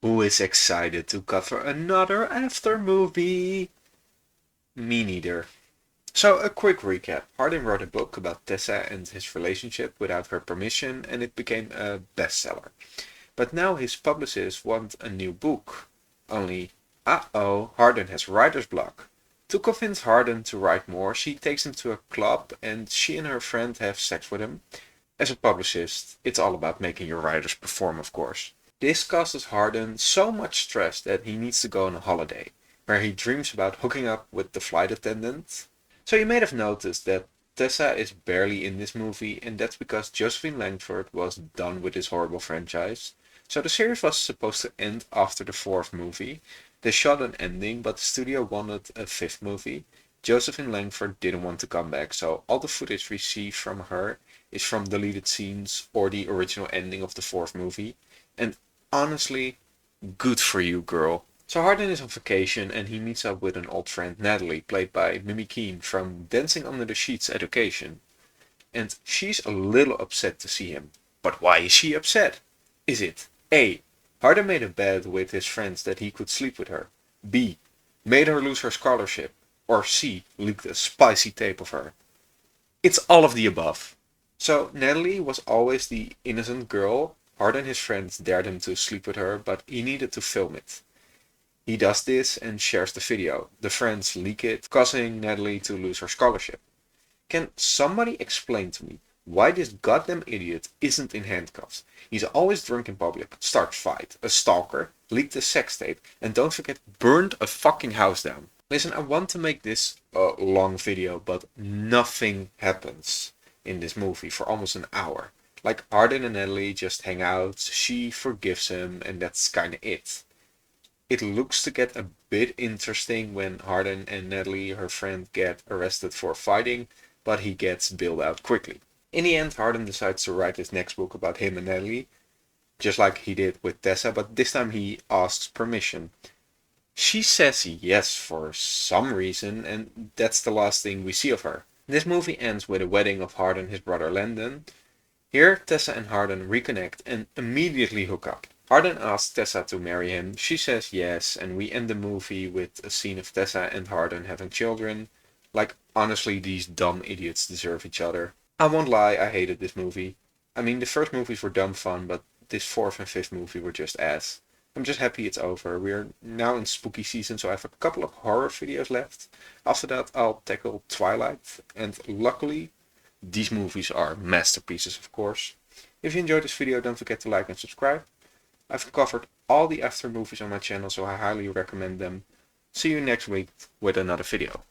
Who is excited to cover another after movie? Me neither. So, a quick recap. Hardin wrote a book about Tessa and his relationship without her permission, and it became a bestseller. But now his publicists want a new book. Only, uh-oh, Hardin has writer's block. To convince Hardin to write more, she takes him to a club and she and her friend have sex with him. As a publicist, it's all about making your writers perform, of course. This causes Hardin so much stress that he needs to go on a holiday, where he dreams about hooking up with the flight attendant. So you may have noticed that Tessa is barely in this movie, and that's because Josephine Langford was done with this horrible franchise. So the series was supposed to end after the fourth movie. They shot an ending, but the studio wanted a fifth movie. Josephine Langford didn't want to come back, so all the footage we see from her is from deleted scenes or the original ending of the fourth movie. And honestly, good for you, girl. So Hardin is on vacation and he meets up with an old friend, Natalie, played by Mimi Keene from Dancing Under the Sheets Education. And she's a little upset to see him. But why is she upset? Is it A. Hardin made a bet with his friends that he could sleep with her? B. Made her lose her scholarship? Or C. Leaked a spicy tape of her? It's all of the above. So Natalie was always the innocent girl. Hardin and his friends dared him to sleep with her, but he needed to film it. He does this and shares the video. The friends leak it, causing Natalie to lose her scholarship. Can somebody explain to me why this goddamn idiot isn't in handcuffs? He's always drunk in public, starts fight, a stalker, leaked a sex tape, and don't forget burned a fucking house down. Listen, I want to make this a long video, but nothing happens in this movie for almost an hour. Like Hardin and Natalie just hang out, she forgives him, and that's kinda it. It looks to get a bit interesting when Hardin and Natalie, her friend, get arrested for fighting, but he gets bailed out quickly. In the end, Hardin decides to write his next book about him and Natalie, just like he did with Tessa, but this time he asks permission. She says yes for some reason, and that's the last thing we see of her. This movie ends with a wedding of Hardin and his brother Landon. Here, Tessa and Hardin reconnect and immediately hook up. Hardin asks Tessa to marry him, she says yes, and we end the movie with a scene of Tessa and Hardin having children. Like, honestly, these dumb idiots deserve each other. I won't lie, I hated this movie. I mean, the first movies were dumb fun, but this fourth and fifth movie were just ass. I'm just happy it's over. We're now in spooky season, so I have a couple of horror videos left. After that, I'll tackle Twilight, and luckily, these movies are masterpieces, of course. If you enjoyed this video, don't forget to like and subscribe. I've covered all the after movies on my channel, so I highly recommend them. See you next week with another video.